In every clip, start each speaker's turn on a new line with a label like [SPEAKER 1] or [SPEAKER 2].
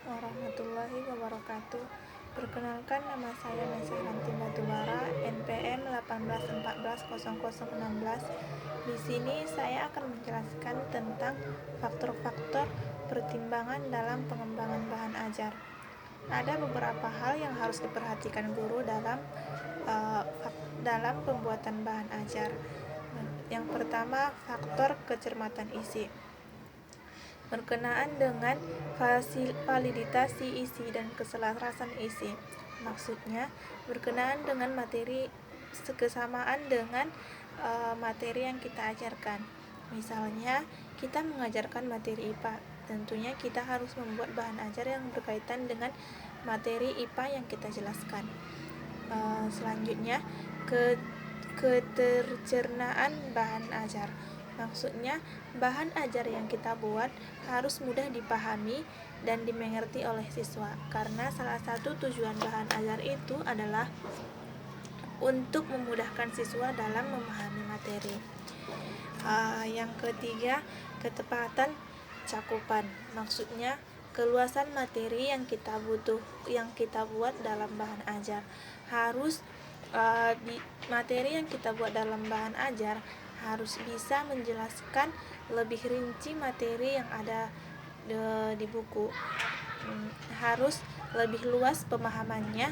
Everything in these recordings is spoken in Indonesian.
[SPEAKER 1] warahmatullahi wabarakatuh. Perkenalkan, nama saya Nasahranti Batubara, NPM 18140016. Di sini saya akan menjelaskan tentang faktor-faktor pertimbangan dalam pengembangan bahan ajar. Ada beberapa hal yang harus diperhatikan guru dalam pembuatan bahan ajar. Yang pertama, faktor kecermatan isi. Berkenaan dengan validitas isi dan keselarasan isi. Maksudnya, berkenaan dengan materi, kesamaan dengan materi yang kita ajarkan. Misalnya, kita mengajarkan materi IPA. Tentunya kita harus membuat bahan ajar yang berkaitan dengan materi IPA yang kita jelaskan. Selanjutnya, ketercernaan bahan ajar. Maksudnya, bahan ajar yang kita buat harus mudah dipahami dan dimengerti oleh siswa, karena salah satu tujuan bahan ajar itu adalah untuk memudahkan siswa dalam memahami materi. Yang ketiga, ketepatan cakupan. Maksudnya, keluasan materi yang kita buat dalam bahan ajar harus materi yang kita buat dalam bahan ajar harus bisa menjelaskan lebih rinci materi yang ada di buku. Harus lebih luas pemahamannya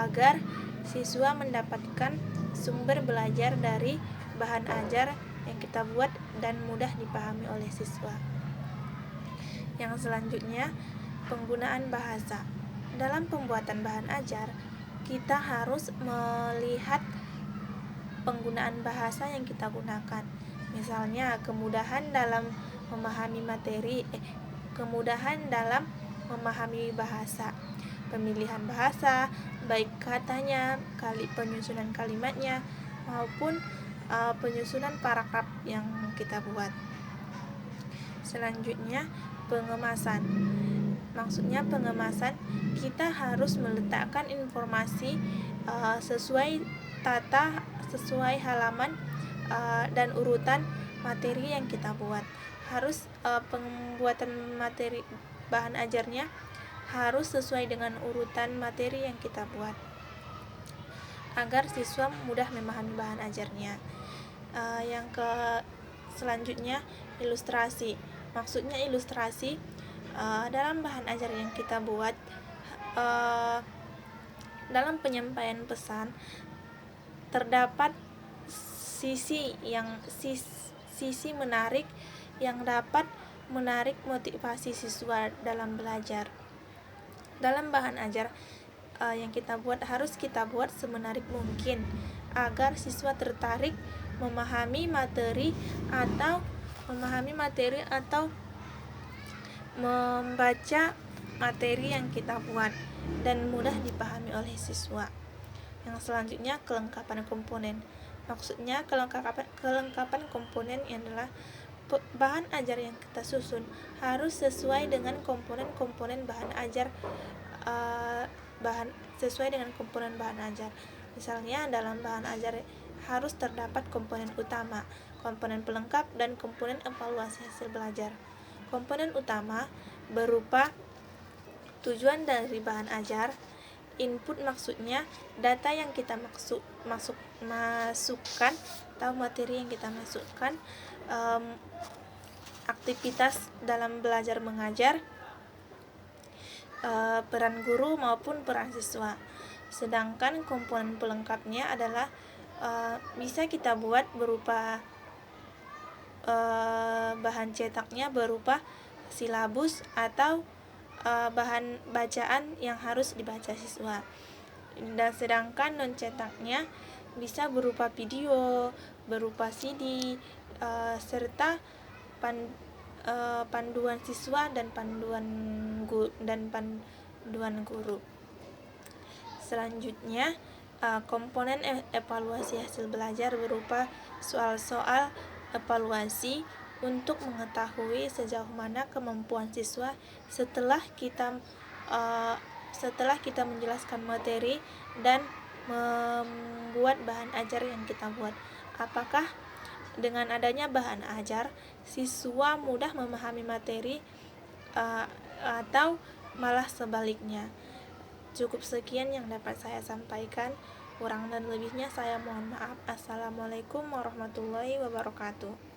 [SPEAKER 1] agar siswa mendapatkan sumber belajar dari bahan ajar yang kita buat dan mudah dipahami oleh siswa. Yang selanjutnya, penggunaan bahasa. Dalam pembuatan bahan ajar, kita harus melihat penggunaan bahasa yang kita gunakan. Misalnya, kemudahan dalam memahami bahasa, pemilihan bahasa, baik katanya, penyusunan kalimatnya, maupun penyusunan paragraf yang kita buat. Selanjutnya, pengemasan. Maksudnya pengemasan, kita harus meletakkan informasi sesuai halaman dan urutan materi yang kita buat. Harus pembuatan materi bahan ajarnya harus sesuai dengan urutan materi yang kita buat, agar siswa mudah memahami bahan ajarnya. Selanjutnya, ilustrasi. Maksudnya ilustrasi dalam bahan ajar yang kita buat, dalam penyampaian pesan terdapat sisi menarik yang dapat menarik motivasi siswa dalam belajar. Dalam bahan ajar yang kita buat harus kita buat semenarik mungkin agar siswa tertarik memahami materi atau membaca materi yang kita buat dan mudah dipahami oleh siswa. Yang selanjutnya, kelengkapan komponen. Maksudnya kelengkapan komponen adalah bahan ajar yang kita susun harus sesuai dengan komponen bahan ajar. Misalnya, dalam bahan ajar harus terdapat komponen utama, komponen pelengkap, dan komponen evaluasi hasil belajar. Komponen utama berupa tujuan dari bahan ajar, input maksudnya data yang kita masukkan atau materi yang kita masukkan, aktivitas dalam belajar mengajar, peran guru maupun peran siswa. Sedangkan komponen pelengkapnya adalah bisa kita buat berupa bahan cetaknya berupa silabus atau bahan bacaan yang harus dibaca siswa. Dan sedangkan non cetaknya bisa berupa video, berupa CD, serta panduan siswa dan panduan guru. Selanjutnya, komponen evaluasi hasil belajar berupa soal-soal evaluasi untuk mengetahui sejauh mana kemampuan siswa setelah kita menjelaskan materi dan membuat bahan ajar yang kita buat. Apakah dengan adanya bahan ajar, siswa mudah memahami materi atau malah sebaliknya. Cukup sekian yang dapat saya sampaikan. Kurang dan lebihnya saya mohon maaf. Assalamualaikum warahmatullahi wabarakatuh.